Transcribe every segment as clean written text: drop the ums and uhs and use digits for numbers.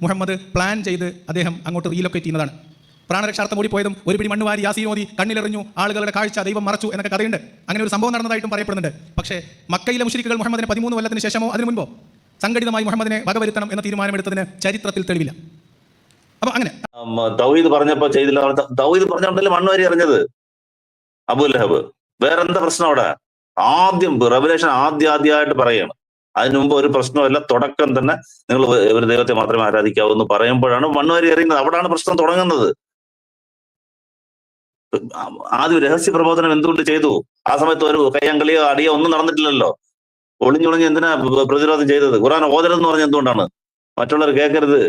Muhammad plan ചെയ്ത് അദ്ദേഹം അങ്ങോട്ട് റീലൊക്കേറ്റ് ചെയ്യുന്നതാണ്. പ്രാണരക്ഷാർത്ഥം ഓടിപ്പോയതും ഒരു പിടി മണ്ണുവാരി യാസീൻ ഓതി കണ്ണിലെറിഞ്ഞു, ആളുകളുടെ കാഴ്ച ദൈവം മറച്ചു എന്നൊക്കെ കഥയുണ്ട്. അങ്ങനെ ഒരു സംഭവം നടന്നതായിട്ടും പറയപ്പെടുന്നുണ്ട്. പക്ഷേ മക്കയിലെ മുശ്രിക്കുകൾ മുഹമ്മദിനെ 13 കൊല്ലത്തിന് ശേഷമോ അതിനു മുൻപോ സംഘടിതമായി മുഹമ്മദിനെ വകവരുത്തണം എന്ന തീരുമാനമെടുത്തതിന് ചരിത്രത്തിൽ തെളിവില്ല. അപ്പൊ അങ്ങനെ തൗഹീദ് പറഞ്ഞപ്പോ ചെയ്തില്ല. തൗഹീദ് പറഞ്ഞോണ്ടല്ലേ മണ്ണുവാരി എറിഞ്ഞത് അബൂ ലഹബ്. വേറെന്താ പ്രശ്നം അവിടെ? ആദ്യം റെവലേഷൻ ആദ്യമായിട്ട് പറയുകയാണ്. അതിനു മുമ്പ് ഒരു പ്രശ്നമല്ല. തുടക്കം തന്നെ നിങ്ങൾ ഒരു ദൈവത്തെ മാത്രമേ ആരാധിക്കാവൂ എന്ന് പറയുമ്പോഴാണ് മണ്ണുവാരി എറിയുന്നത്. അവിടാണ് പ്രശ്നം തുടങ്ങുന്നത്. ആദ്യം രഹസ്യ പ്രബോധനം എന്തുകൊണ്ട് ചെയ്തു? ആ സമയത്ത് ഒരു കയ്യങ്കളിയോ അടിയോ ഒന്നും നടന്നിട്ടില്ലല്ലോ. ഒളിഞ്ഞൊളിഞ്ഞ് എന്തിനാ പ്രതിരോധം ചെയ്തത്? ഖുർആൻ ഓതരുതെന്ന് പറഞ്ഞ എന്തുകൊണ്ടാണ്? മറ്റുള്ളവർ കേൾക്കരുത്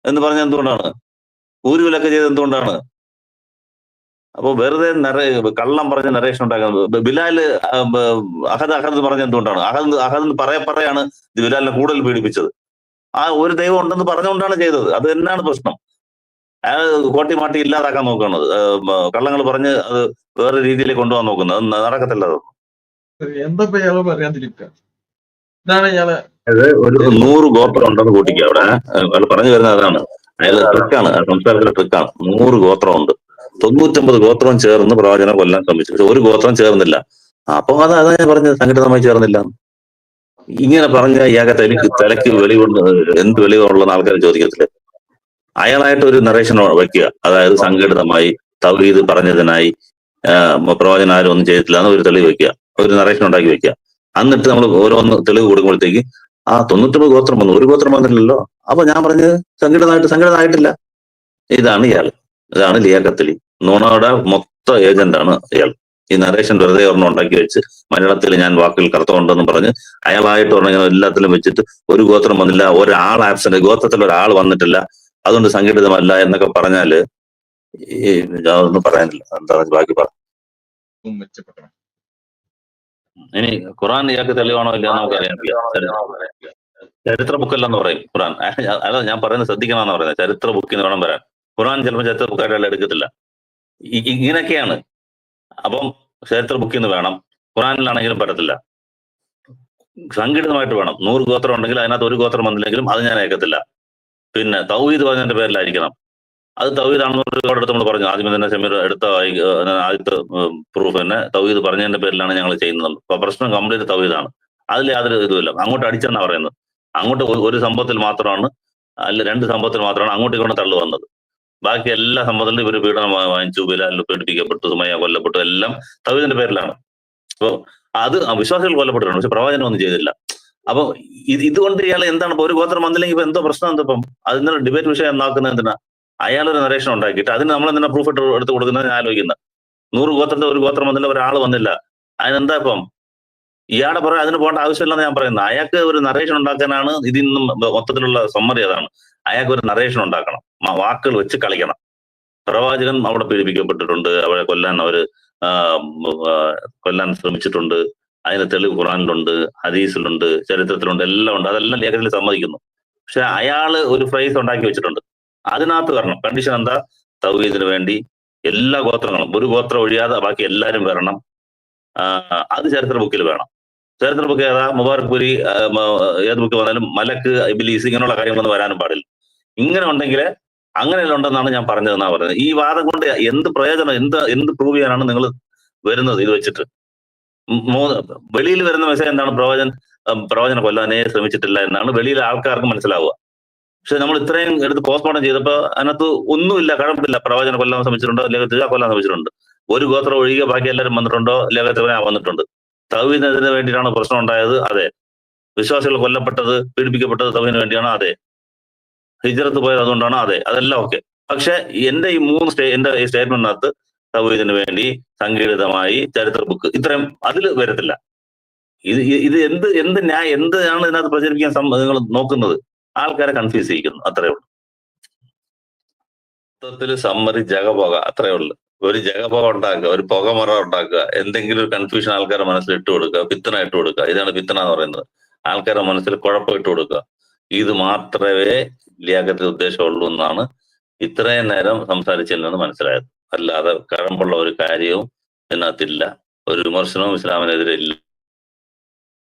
എന്ന് പറഞ്ഞ എന്തുകൊണ്ടാണ്? ഊരുവിലൊക്കെ ചെയ്ത് എന്തുകൊണ്ടാണ്? അപ്പൊ വെറുതെ കള്ളം പറഞ്ഞ നരേഷൻ ഉണ്ടാക്കുന്നത്. ബിലാല് അഹദ് പറഞ്ഞ എന്തുകൊണ്ടാണ്? അഹദ് പറയാണ് ബിലാലിനെ കൂടുതൽ പീഡിപ്പിച്ചത്. ആ ഒരു ദൈവം ഉണ്ടെന്ന് പറഞ്ഞുകൊണ്ടാണ് ചെയ്തത്. അത് തന്നെയാണ് പ്രശ്നം. അയാൾ കോട്ടി മാട്ടി ഇല്ലാതാക്കാൻ നോക്കുന്നത്, കള്ളങ്ങൾ പറഞ്ഞ് അത് വേറെ രീതിയിലേക്ക് കൊണ്ടുപോകാൻ നോക്കുന്നത്. അത് നടക്കത്തില്ല. എന്താ ഇയാള് പറയാതിരിക്കുക? ഇതാണ് ഇയാളെ ഒരു 100 ഗോത്രം ഉണ്ടെന്ന് കൂട്ടിക്കുക. അവിടെ അയാൾ പറഞ്ഞു വരുന്നത് അതാണ്. അയാൾ ട്രിക്കാണ്, സംസാരത്തിലെ ട്രിക്കാണ്. 100 ഗോത്രമുണ്ട്. 99 ഗോത്രം ചേർന്ന് പ്രവാചകനെ കൊല്ലാൻ ശ്രമിച്ചു. പക്ഷെ ഒരു ഗോത്രം ചേർന്നില്ല. അപ്പൊ അതാ ഞാൻ പറഞ്ഞത്, സംഘടിതമായി ചേർന്നില്ല. ഇങ്ങനെ പറഞ്ഞ ഇയാൾക്ക് തലയ്ക്ക് വെളിവുണ്ട്, എന്ത് വെളിവുള്ളതെന്ന് ആൾക്കാർ ചോദിക്കത്തില്ല. അയാളായിട്ട് ഒരു നറേഷൻ വയ്ക്കുക. അതായത് സംഘടിതമായി തൗഹീദ് പറഞ്ഞതിനായി പ്രവാചകൻ ആരും ഒന്നും ചെയ്തിട്ടില്ല എന്ന് ഒരു തെളിവ് വെക്കുക, ഒരു നറേഷൻ ഉണ്ടാക്കി വെക്കുക. എന്നിട്ട് നമ്മൾ ഓരോന്ന് തെളിവ് കൊടുക്കുമ്പോഴത്തേക്ക് 99 ഗോത്രം വന്നു, ഒരു ഗോത്രം വന്നില്ലല്ലോ. അപ്പൊ ഞാൻ പറഞ്ഞത് സംഘടിതമായിട്ടില്ല. ഇതാണ് ലിയാഖത്ത് അലി. നുണയുടെ മൊത്തം ഏജന്റാണ് ഇയാൾ. ഈ നരേഷൻ വെറുതെ ഒരെണ്ണം ഉണ്ടാക്കി വെച്ച് മലയാളത്തിൽ ഞാൻ വാക്കുകൾ കറുത്തമുണ്ടെന്ന് പറഞ്ഞ് അയാളായിട്ട് പറഞ്ഞ എല്ലാത്തിലും വെച്ചിട്ട് ഒരു ഗോത്രം വന്നില്ല, ഒരാൾ ആബ്സെന്റ്, ഗോത്രത്തിൽ ഒരാൾ വന്നിട്ടില്ല, അതുകൊണ്ട് സംഘടിതമല്ല എന്നൊക്കെ പറഞ്ഞാല് ഒന്നും പറയാനില്ല. എന്താ ബാക്കി പറ. ഇനി ഖുറാൻ ഇയാൾക്ക് തെളിവാണോ ഇല്ല നമുക്ക് അറിയാനില്ല. ചരിത്ര ബുക്കല്ലെന്ന് പറയും ഖുറാൻ. അതാ ഞാൻ പറയുന്നത്, ശ്രദ്ധിക്കണമെന്ന് പറയുന്നത്. ചരിത്ര ബുക്കിന്ന് വേണം വരാൻ. ഖുറാൻ ചിലപ്പോൾ ചരിത്ര ബുക്കായിട്ടല്ല എടുക്കത്തില്ല. ഇങ്ങനെയൊക്കെയാണ്. അപ്പം ചരിത്ര ബുക്കിന്ന് വേണം. ഖുറാനിലാണെങ്കിലും പറ്റത്തില്ല. സംഘടിതമായിട്ട് വേണം. 100 ഗോത്രം ഉണ്ടെങ്കിൽ അതിനകത്ത് ഒരു ഗോത്രം വന്നില്ലെങ്കിലും അത് ഞാൻ ഏക്കത്തില്ല. പിന്നെ തൗഹീദ് പറഞ്ഞതിന്റെ പേരിലായിരിക്കണം. അത് തൗഹീദാണെന്ന് ഒരുപാടെടുത്ത് നമ്മൾ പറഞ്ഞു. ആദ്യമേ തന്നെ ഷമീർ എടുത്ത ആദ്യത്തെ പ്രൂഫ് തന്നെ തൗഹീദ് പറഞ്ഞതിന്റെ പേരിലാണ് ഞങ്ങൾ ചെയ്യുന്നത്. അപ്പൊ പ്രശ്നം കംപ്ലീറ്റ് തൗഹീദാണ്. അതിൽ യാതൊരു ഇതുമില്ല. അങ്ങോട്ട് അടിച്ചെന്നാ പറയുന്നത്. അങ്ങോട്ട് ഒരു സംഭവത്തിൽ മാത്രമാണ്, അല്ല 2 സംഭവത്തിൽ മാത്രമാണ് അങ്ങോട്ട് ഇങ്ങോട്ട് തള്ളു വന്നത്. ബാക്കി എല്ലാ സംഭവത്തിലും ഇവർ പീഡനം വാങ്ങിച്ചു, ബിലാലിൽ പീഡിപ്പിക്കപ്പെട്ടു, സുമയ്യ കൊല്ലപ്പെട്ടു, എല്ലാം തൗഹീദിന്റെ പേരിലാണ്. അപ്പൊ അത് വിശ്വാസികൾ കൊല്ലപ്പെട്ടിട്ടുണ്ട്, പക്ഷെ പ്രവാചകൻ ഒന്നും ചെയ്തില്ല. അപ്പൊ ഇതുകൊണ്ട് ഇയാൾ എന്താണ് ഇപ്പൊ ഒരു ഗോത്രം വന്നില്ലെങ്കിൽ ഇപ്പൊ എന്തോ പ്രശ്നം എന്താ? ഇപ്പം അതിന് ഡിബേറ്റ് വിഷയം എന്നാക്കുന്നത് എന്തിനാ? അയാളൊരു നരേഷൻ ഉണ്ടാക്കിയിട്ട് അതിന് നമ്മൾ എന്തിനാ പ്രൂഫ് എടുത്ത് കൊടുക്കുന്നത്? ഞാൻ ആലോചിക്കുന്നത് 100 ഗോത്രത്തിൽ ഒരു ഗോത്രം വന്നില്ല, ഒരാൾ വന്നില്ല, അതിനെന്താ ഇപ്പം ഇയാളുടെ പറയാൻ അതിന് പോകേണ്ട ആവശ്യമില്ലെന്ന് ഞാൻ പറയുന്നത്. അയാൾക്ക് ഒരു നരേഷൻ ഉണ്ടാക്കാനാണ് ഇതിൽ നിന്നും മൊത്തത്തിലുള്ള സമ്മറി. അതാണ്, അയാൾക്ക് ഒരു നരേഷൻ ഉണ്ടാക്കണം, വാക്കുകൾ വെച്ച് കളിക്കണം. പ്രവാചകൻ അവിടെ പീഡിപ്പിക്കപ്പെട്ടിട്ടുണ്ട്, അവരെ കൊല്ലാൻ ശ്രമിച്ചിട്ടുണ്ട്, അതിന് തെളിവ് ഖുറാനിലുണ്ട്, ഹദീസിലുണ്ട്, ചരിത്രത്തിലുണ്ട്, എല്ലാം ഉണ്ട്. അതെല്ലാം ലേഖനത്തിൽ സമ്മതിക്കുന്നു. പക്ഷെ അയാള് ഒരു ഫ്രൈസ് ഉണ്ടാക്കി വെച്ചിട്ടുണ്ട്. അതിനകത്ത് വരണം. കണ്ടീഷൻ എന്താ? തൗഹീദിന് വേണ്ടി എല്ലാ ഗോത്രങ്ങളും, ഒരു ഗോത്രം ഒഴിയാതെ ബാക്കി എല്ലാവരും വരണം. അത് ചരിത്ര ബുക്കിൽ വേണം. ചരിത്ര ബുക്ക് ഏതാ? മുബാറക് പുരി, ഏത് ബുക്ക് വന്നാലും മലക്ക്, ഇബ്ലീസ്, ഇങ്ങനെയുള്ള കാര്യങ്ങളൊന്നും വരാനും പാടില്ല. ഇങ്ങനെ ഉണ്ടെങ്കിൽ അങ്ങനെയല്ല ഉണ്ടെന്നാണ് ഞാൻ പറഞ്ഞതെന്നാ പറയുന്നത്. ഈ വാദം കൊണ്ട് എന്ത് പ്രയോജനം, എന്ത് പ്രൂവ് ചെയ്യാനാണ് നിങ്ങൾ വരുന്നത്? ഇത് വെച്ചിട്ട് വെളിയിൽ വരുന്ന മെസ്സേജ് എന്താണ്? പ്രവചനം കൊല്ലാനേ ശ്രമിച്ചിട്ടില്ല എന്നാണ് വെളിയിലെ ആൾക്കാർക്ക് മനസ്സിലാവുക. പക്ഷെ നമ്മൾ ഇത്രയും എടുത്ത് പോസ്റ്റ്മോർട്ടം ചെയ്തപ്പോ അതിനകത്ത് ഒന്നുമില്ല, കഴമ്പില്ല. പ്രവചനം കൊല്ലാൻ ശ്രമിച്ചിട്ടുണ്ടോ? ലേഖത്തിൽ കൊല്ലാൻ ശ്രമിച്ചിട്ടുണ്ട്. ഒരു ഗോത്രം ഒഴികെ ബാക്കി എല്ലാവരും വന്നിട്ടുണ്ടോ? ലേഖത്തിൽ വന്നിട്ടുണ്ട്. തൗഹീദിന് വേണ്ടിയിട്ടാണ് പ്രശ്നം ഉണ്ടായത്? അതെ. വിശ്വാസികൾ കൊല്ലപ്പെട്ടത്, പീഡിപ്പിക്കപ്പെട്ടത് തൗഹീദിന് വേണ്ടിയാണോ? അതെ. ഹിജ്റത്ത് പോയത് അതുകൊണ്ടാണോ? അതെ. അതെല്ലാം ഓക്കെ. പക്ഷെ എന്റെ ഈ 3 എന്റെ ഈ സ്റ്റേറ്റ്മെന്റിനകത്ത് തൗഹീദിന് വേണ്ടി സംഘടിതമായി ചരിത്ര ബുക്ക് ഇത്രയും അതിൽ വരത്തില്ല. ഇത് എന്താണ് ഇതിനകത്ത് പ്രചരിപ്പിക്കാൻ നിങ്ങൾ നോക്കുന്നത്? ആൾക്കാരെ കൺഫ്യൂസ് ചെയ്യിക്കുന്നു, അത്രേ ഉള്ളൂ. മൊത്തത്തിൽ സമ്മറി ജഗപോക, അത്രേ ഉള്ളൂ. ഒരു ജഗപോക ഉണ്ടാക്കുക, ഒരു പുകമറ ഉണ്ടാക്കുക, എന്തെങ്കിലും ഒരു കൺഫ്യൂഷൻ ആൾക്കാരുടെ മനസ്സിൽ ഇട്ട് കൊടുക്കുക, പിത്തന ഇട്ട് കൊടുക്കുക. ഇതാണ് പിത്തന എന്ന് പറയുന്നത്. ആൾക്കാരുടെ മനസ്സിൽ കുഴപ്പം ഇട്ട് കൊടുക്കുക. ഇത് മാത്രമേ ലിയാഖത്തിൽ ഉദ്ദേശമുള്ളൂ എന്നാണ് ഇത്രയും നേരം സംസാരിച്ചതിൽ നിന്ന് മനസ്സിലായത്. അല്ലാതെ കഴമ്പുള്ള ഒരു കാര്യവും ഇതിനകത്തില്ല. ഒരു വിമർശനവും ഇസ്ലാമിനെതിരെ ഇല്ല.